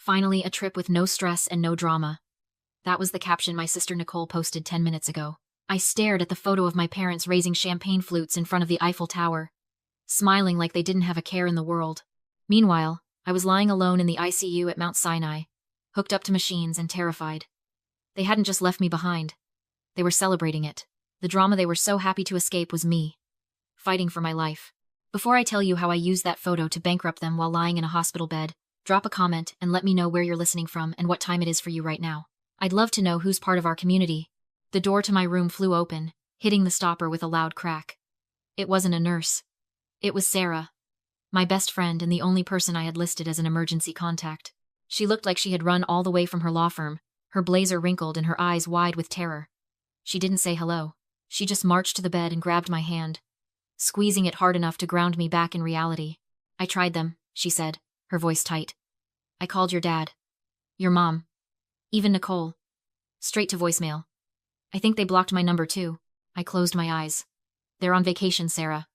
Finally, a trip with no stress and no drama. That was the caption my sister Nicole posted 10 minutes ago. I stared at the photo of my parents raising champagne flutes in front of the Eiffel Tower, smiling like they didn't have a care in the world. Meanwhile, I was lying alone in the ICU at Mount Sinai, hooked up to machines and terrified. They hadn't just left me behind. They were celebrating it. The drama they were so happy to escape was me, fighting for my life. Before I tell you how I used that photo to bankrupt them while lying in a hospital bed, drop a comment and let me know where you're listening from and what time it is for you right now. I'd love to know who's part of our community. The door to my room flew open, hitting the stopper with a loud crack. It wasn't a nurse. It was Sarah, my best friend and the only person I had listed as an emergency contact. She looked like she had run all the way from her law firm, her blazer wrinkled and her eyes wide with terror. She didn't say hello. She just marched to the bed and grabbed my hand, squeezing it hard enough to ground me back in reality. I tried them, she said, her voice tight. I called your dad, your mom, even Nicole. Straight to voicemail. I think they blocked my number too. I closed my eyes. They're on vacation, Sarah.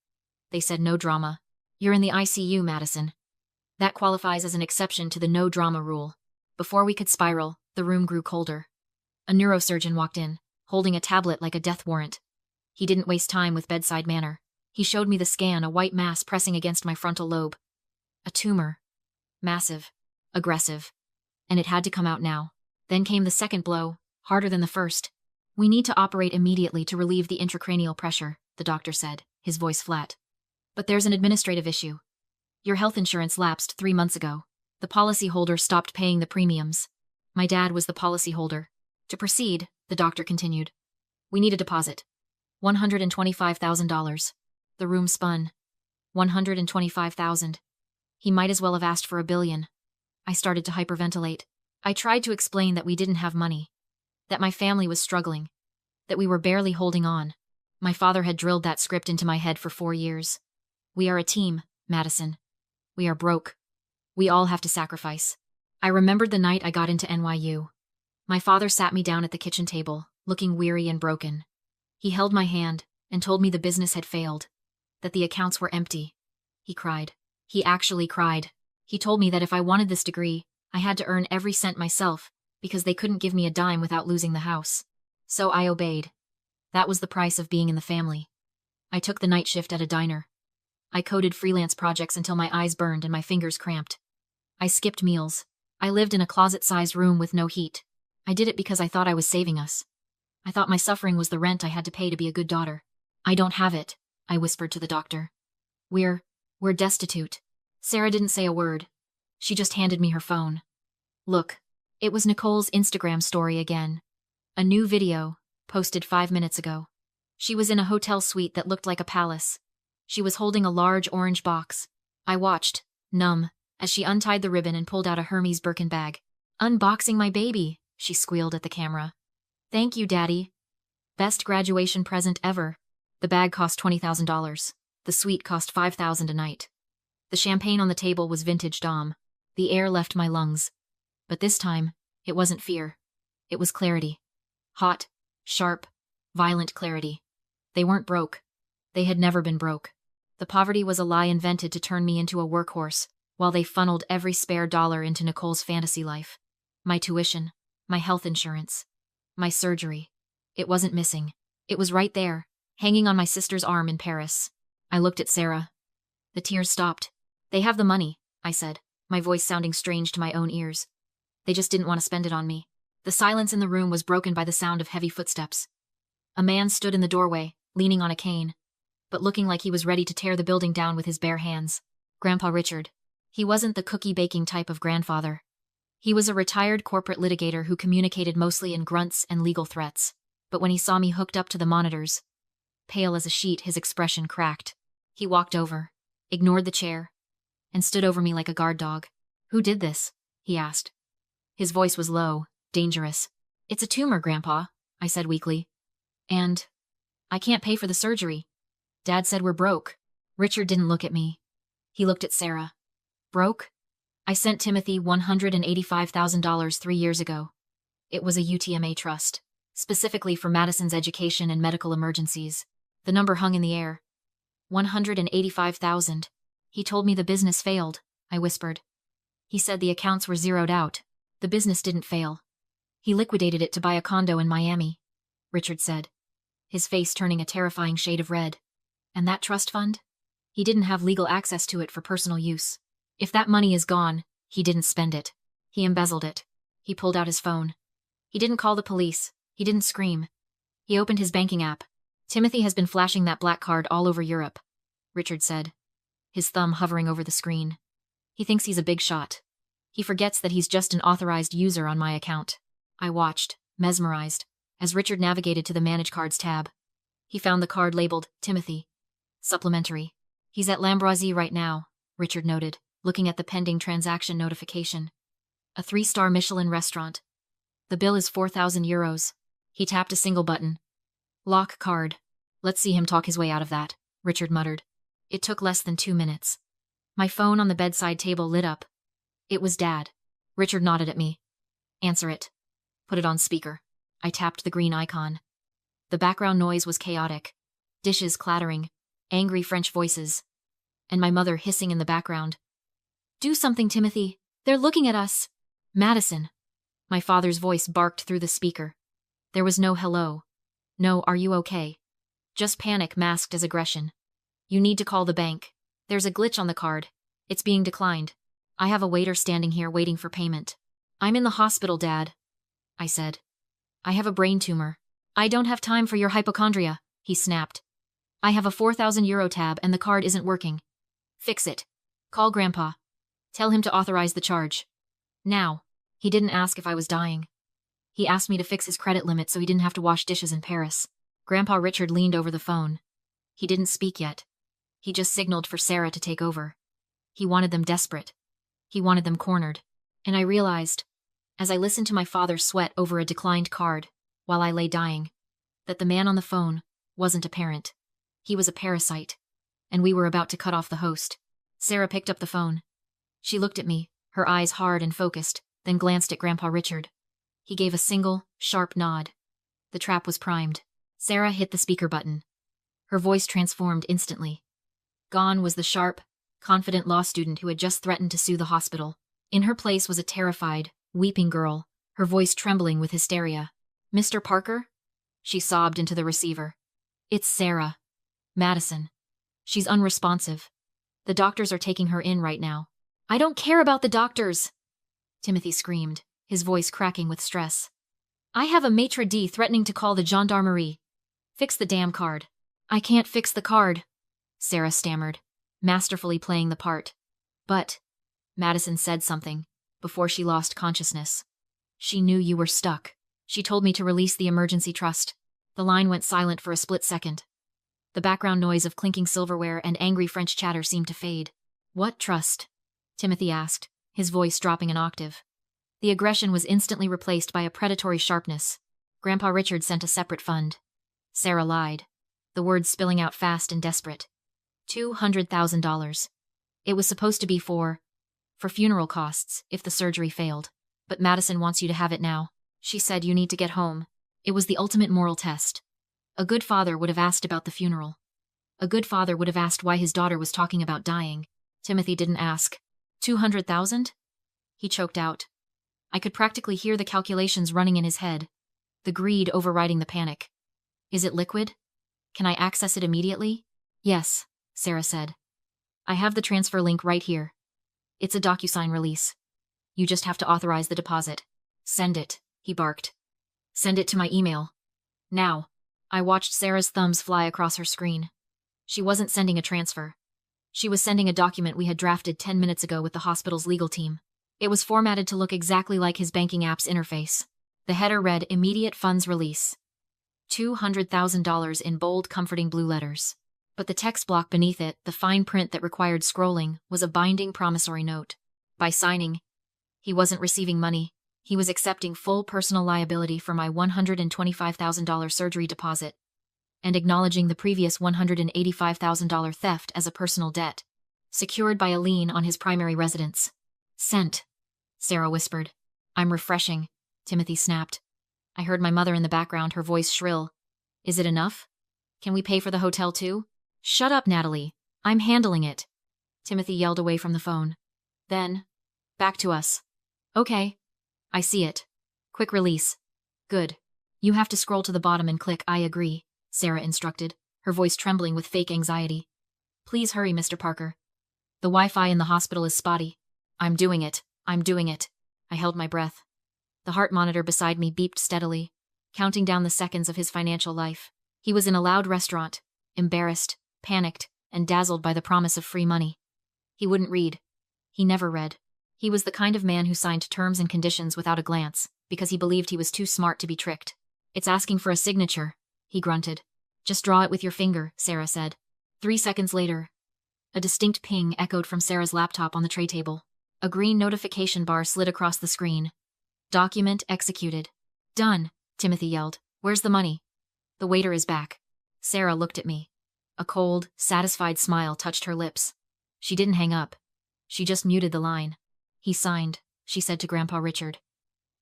They said no drama. You're in the ICU, Madison. That qualifies as an exception to the no drama rule. Before we could spiral, the room grew colder. A neurosurgeon walked in, holding a tablet like a death warrant. He didn't waste time with bedside manner. He showed me the scan, a white mass pressing against my frontal lobe. A tumor. Massive. Aggressive. And it had to come out now. Then came the second blow, harder than the first. We need to operate immediately to relieve the intracranial pressure, the doctor said, his voice flat. But there's an administrative issue. Your health insurance lapsed 3 months ago. The policyholder stopped paying the premiums. My dad was the policyholder. To proceed, the doctor continued, we need a deposit. $125,000. The room spun. 125,000. He might as well have asked for $1 billion. I started to hyperventilate. I tried to explain that we didn't have money, that my family was struggling, that we were barely holding on. My father had drilled that script into my head for 4 years. We are a team, Madison. We are broke. We all have to sacrifice. I remembered the night I got into NYU. My father sat me down at the kitchen table, looking weary and broken. He held my hand and told me the business had failed, that the accounts were empty. He cried. He actually cried. He told me that if I wanted this degree, I had to earn every cent myself, because they couldn't give me a dime without losing the house. So I obeyed. That was the price of being in the family. I took the night shift at a diner. I coded freelance projects until my eyes burned and my fingers cramped. I skipped meals. I lived in a closet-sized room with no heat. I did it because I thought I was saving us. I thought my suffering was the rent I had to pay to be a good daughter. I don't have it, I whispered to the doctor. We're destitute. Sarah didn't say a word. She just handed me her phone. Look, it was Nicole's Instagram story again. A new video, posted 5 minutes ago. She was in a hotel suite that looked like a palace. She was holding a large orange box. I watched, numb, as she untied the ribbon and pulled out a Hermes Birkin bag. Unboxing my baby, she squealed at the camera. Thank you, Daddy. Best graduation present ever. The bag cost $20,000. The suite cost $5,000 a night. The champagne on the table was vintage Dom. The air left my lungs. But this time, it wasn't fear. It was clarity. Hot, sharp, violent clarity. They weren't broke. They had never been broke. The poverty was a lie invented to turn me into a workhorse, while they funneled every spare dollar into Nicole's fantasy life. My tuition, my health insurance, my surgery. It wasn't missing. It was right there, hanging on my sister's arm in Paris. I looked at Sarah. The tears stopped. They have the money, I said, my voice sounding strange to my own ears. They just didn't want to spend it on me. The silence in the room was broken by the sound of heavy footsteps. A man stood in the doorway, leaning on a cane, but looking like he was ready to tear the building down with his bare hands. Grandpa Richard. He wasn't the cookie-baking type of grandfather. He was a retired corporate litigator who communicated mostly in grunts and legal threats. But when he saw me hooked up to the monitors, pale as a sheet, his expression cracked. He walked over, ignored the chair, and stood over me like a guard dog. Who did this? He asked. His voice was low, dangerous. It's a tumor, Grandpa, I said weakly. And I can't pay for the surgery. Dad said we're broke. Richard didn't look at me. He looked at Sarah. Broke? I sent Timothy $185,000 3 years ago. It was a UTMA trust, specifically for Madison's education and medical emergencies. The number hung in the air. 185,000. He told me the business failed, I whispered. He said the accounts were zeroed out. The business didn't fail. He liquidated it to buy a condo in Miami, Richard said, his face turning a terrifying shade of red. And that trust fund? He didn't have legal access to it for personal use. If that money is gone, he didn't spend it. He embezzled it. He pulled out his phone. He didn't call the police. He didn't scream. He opened his banking app. Timothy has been flashing that black card all over Europe, Richard said, his thumb hovering over the screen. He thinks he's a big shot. He forgets that he's just an authorized user on my account. I watched, mesmerized, as Richard navigated to the Manage Cards tab. He found the card labeled Timothy. Supplementary. He's at L'Ambroisie right now, Richard noted, looking at the pending transaction notification. A 3-star Michelin restaurant. The bill is €4,000. He tapped a single button. Lock card. Let's see him talk his way out of that, Richard muttered. It took less than 2 minutes. My phone on the bedside table lit up. It was Dad. Richard nodded at me. Answer it. Put it on speaker. I tapped the green icon. The background noise was chaotic. Dishes clattering, angry French voices, and my mother hissing in the background. Do something, Timothy. They're looking at us. Madison. My father's voice barked through the speaker. There was no hello. No, are you okay? Just panic masked as aggression. You need to call the bank. There's a glitch on the card. It's being declined. I have a waiter standing here waiting for payment. I'm in the hospital, Dad, I said. I have a brain tumor. I don't have time for your hypochondria, he snapped. I have a €4,000 tab and the card isn't working. Fix it. Call Grandpa. Tell him to authorize the charge. Now. He didn't ask if I was dying. He asked me to fix his credit limit so he didn't have to wash dishes in Paris. Grandpa Richard leaned over the phone. He didn't speak yet. He just signaled for Sarah to take over. He wanted them desperate. He wanted them cornered. And I realized, as I listened to my father sweat over a declined card, while I lay dying, that the man on the phone wasn't a parent. He was a parasite. And we were about to cut off the host. Sarah picked up the phone. She looked at me, her eyes hard and focused, then glanced at Grandpa Richard. He gave a single, sharp nod. The trap was primed. Sarah hit the speaker button. Her voice transformed instantly. Gone was the sharp, confident law student who had just threatened to sue the hospital. In her place was a terrified, weeping girl, her voice trembling with hysteria. Mr. Parker? She sobbed into the receiver. It's Sarah. Madison. She's unresponsive. The doctors are taking her in right now. I don't care about the doctors, Timothy screamed, his voice cracking with stress. I have a maitre d' threatening to call the gendarmerie. Fix the damn card. I can't fix the card, Sarah stammered, masterfully playing the part. But, Madison said something, before she lost consciousness. She knew you were stuck. She told me to release the emergency trust. The line went silent for a split second. The background noise of clinking silverware and angry French chatter seemed to fade. What trust? Timothy asked, his voice dropping an octave. The aggression was instantly replaced by a predatory sharpness. Grandpa Richard sent a separate fund. Sarah lied, the words spilling out fast and desperate. $200,000. It was supposed to be for funeral costs, if the surgery failed. But Madison wants you to have it now. She said you need to get home. It was the ultimate moral test. A good father would have asked about the funeral. A good father would have asked why his daughter was talking about dying. Timothy didn't ask. 200,000? He choked out. I could practically hear the calculations running in his head, the greed overriding the panic. Is it liquid? Can I access it immediately? Yes, Sarah said. I have the transfer link right here. It's a DocuSign release. You just have to authorize the deposit. Send it, he barked. Send it to my email. Now. I watched Sarah's thumbs fly across her screen. She wasn't sending a transfer. She was sending a document we had drafted 10 minutes ago with the hospital's legal team. It was formatted to look exactly like his banking app's interface. The header read, Immediate Funds Release. $200,000 in bold, comforting blue letters. But the text block beneath it, the fine print that required scrolling, was a binding promissory note. By signing, he wasn't receiving money. He was accepting full personal liability for my $125,000 surgery deposit and acknowledging the previous $185,000 theft as a personal debt, secured by a lien on his primary residence. Sent, Sarah whispered. I'm refreshing, Timothy snapped. I heard my mother in the background, her voice shrill. Is it enough? Can we pay for the hotel too? Shut up, Natalie. I'm handling it, Timothy yelled away from the phone. Then, Back to us. Okay. I see it. Quick release. Good. You have to scroll to the bottom and click I agree, Sarah instructed, her voice trembling with fake anxiety. Please hurry, Mr. Parker. The Wi-Fi in the hospital is spotty. I'm doing it. I'm doing it. I held my breath. The heart monitor beside me beeped steadily, counting down the seconds of his financial life. He was in a loud restaurant, embarrassed, panicked, and dazzled by the promise of free money. He wouldn't read. He never read. He was the kind of man who signed terms and conditions without a glance, because he believed he was too smart to be tricked. It's asking for a signature, he grunted. Just draw it with your finger, Sarah said. 3 seconds later, a distinct ping echoed from Sarah's laptop on the tray table. A green notification bar slid across the screen. Document executed. Done, Timothy yelled. Where's the money? The waiter is back. Sarah looked at me. A cold, satisfied smile touched her lips. She didn't hang up. She just muted the line. He signed, she said to Grandpa Richard.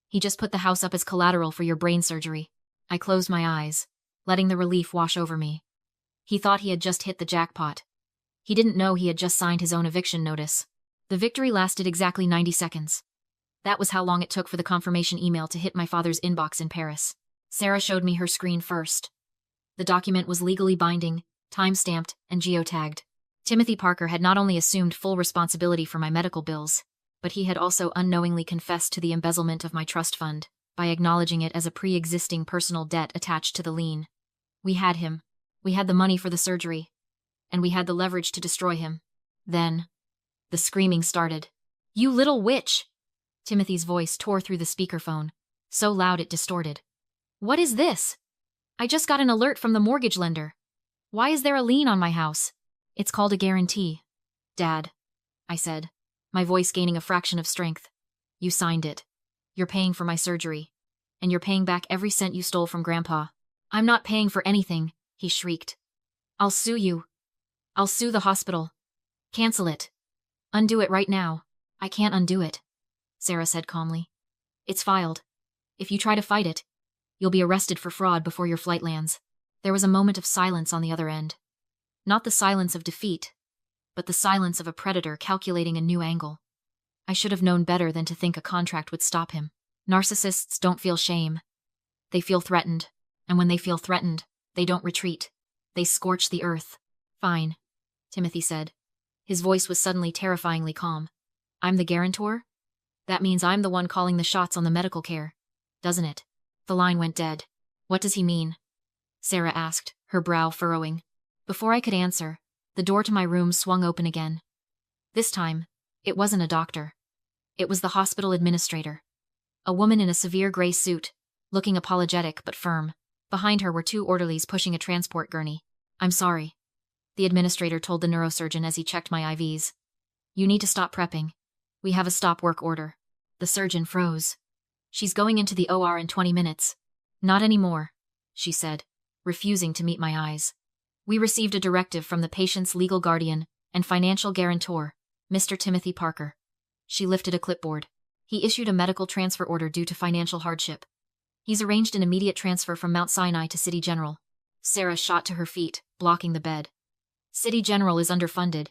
He just put the house up as collateral for your brain surgery. I closed my eyes, letting the relief wash over me. He thought he had just hit the jackpot. He didn't know he had just signed his own eviction notice. The victory lasted exactly 90 seconds. That was how long it took for the confirmation email to hit my father's inbox in Paris. Sarah showed me her screen first. The document was legally binding, time-stamped, and geotagged. Timothy Parker had not only assumed full responsibility for my medical bills, but he had also unknowingly confessed to the embezzlement of my trust fund by acknowledging it as a pre-existing personal debt attached to the lien. We had him. We had the money for the surgery. And we had the leverage to destroy him. Then, the screaming started. You little witch! Timothy's voice tore through the speakerphone, so loud it distorted. What is this? I just got an alert from the mortgage lender. Why is there a lien on my house? It's called a guarantee. Dad, I said, my voice gaining a fraction of strength. You signed it. You're paying for my surgery. And you're paying back every cent you stole from Grandpa. I'm not paying for anything, he shrieked. I'll sue you. I'll sue the hospital. Cancel it. Undo it right now. I can't undo it, Sarah said calmly. It's filed. If you try to fight it, you'll be arrested for fraud before your flight lands. There was a moment of silence on the other end. Not the silence of defeat, but the silence of a predator calculating a new angle. I should have known better than to think a contract would stop him. Narcissists don't feel shame. They feel threatened, and when they feel threatened, they don't retreat. They scorch the earth. Fine, Timothy said. His voice was suddenly terrifyingly calm. I'm the guarantor? That means I'm the one calling the shots on the medical care, doesn't it? The line went dead. What does he mean? Sarah asked, her brow furrowing. Before I could answer, the door to my room swung open again. This time, it wasn't a doctor. It was the hospital administrator. A woman in a severe gray suit, looking apologetic but firm. Behind her were 2 orderlies pushing a transport gurney. I'm sorry, the administrator told the neurosurgeon as he checked my IVs. You need to stop prepping. We have a stop work order. The surgeon froze. She's going into the OR in 20 minutes. Not anymore, she said, refusing to meet my eyes. We received a directive from the patient's legal guardian and financial guarantor, Mr. Timothy Parker. She lifted a clipboard. He issued a medical transfer order due to financial hardship. He's arranged an immediate transfer from Mount Sinai to City General. Sarah shot to her feet, blocking the bed. City General is underfunded.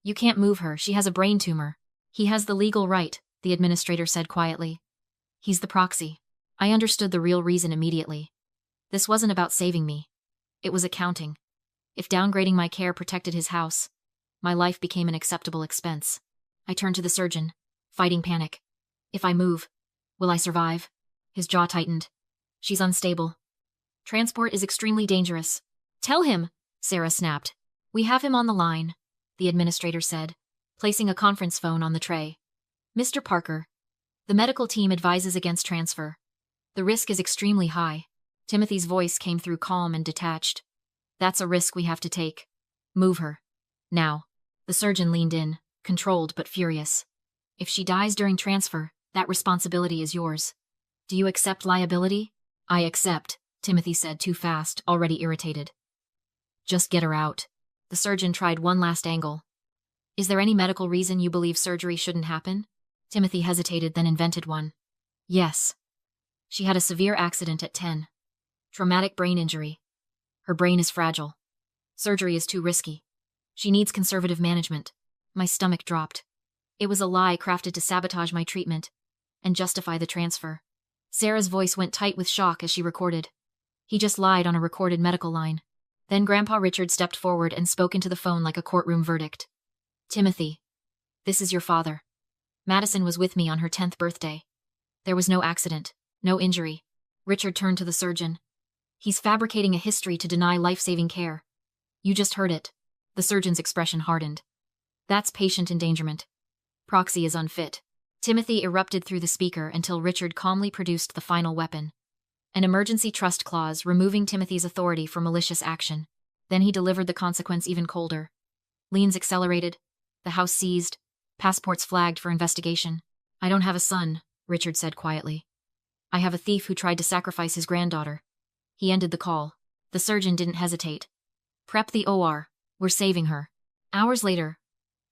You can't move her, she has a brain tumor. He has the legal right, the administrator said quietly. He's the proxy. I understood the real reason immediately. This wasn't about saving me. It was accounting. If downgrading my care protected his house, my life became an acceptable expense. I turned to the surgeon, fighting panic. If I move, will I survive? His jaw tightened. She's unstable. Transport is extremely dangerous. Tell him, Sarah snapped. We have him on the line, the administrator said, placing a conference phone on the tray. Mr. Parker, the medical team advises against transfer. The risk is extremely high. Timothy's voice came through calm and detached. That's a risk we have to take. Move her. Now. The surgeon leaned in, controlled but furious. If she dies during transfer, that responsibility is yours. Do you accept liability? I accept, Timothy said too fast, already irritated. Just get her out. The surgeon tried one last angle. Is there any medical reason you believe surgery shouldn't happen? Timothy hesitated, then invented one. Yes. She had a severe accident at 10. Traumatic brain injury. Her brain is fragile. Surgery is too risky. She needs conservative management. My stomach dropped. It was a lie crafted to sabotage my treatment and justify the transfer. Sarah's voice went tight with shock as she recorded. He just lied on a recorded medical line. Then Grandpa Richard stepped forward and spoke into the phone like a courtroom verdict. Timothy, this is your father. Madison was with me on her 10th birthday. There was no accident, no injury. Richard turned to the surgeon. He's fabricating a history to deny life-saving care. You just heard it. The surgeon's expression hardened. That's patient endangerment. Proxy is unfit. Timothy erupted through the speaker until Richard calmly produced the final weapon. An emergency trust clause removing Timothy's authority for malicious action. Then he delivered the consequence even colder. Liens accelerated, the house seized, passports flagged for investigation. I don't have a son, Richard said quietly. I have a thief who tried to sacrifice his granddaughter. He ended the call. The surgeon didn't hesitate. Prep the OR. We're saving her. Hours later,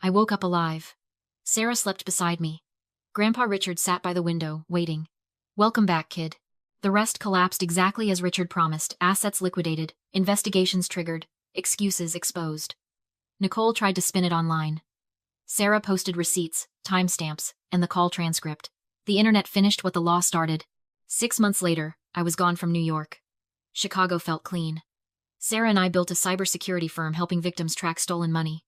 I woke up alive. Sarah slept beside me. Grandpa Richard sat by the window, waiting. Welcome back, kid. The rest collapsed exactly as Richard promised, assets liquidated, investigations triggered, excuses exposed. Nicole tried to spin it online. Sarah posted receipts, timestamps, and the call transcript. The internet finished what the law started. 6 months later, I was gone from New York. Chicago felt clean. Sarah and I built a cybersecurity firm helping victims track stolen money.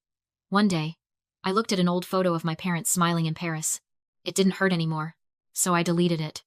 One day, I looked at an old photo of my parents smiling in Paris. It didn't hurt anymore, so I deleted it.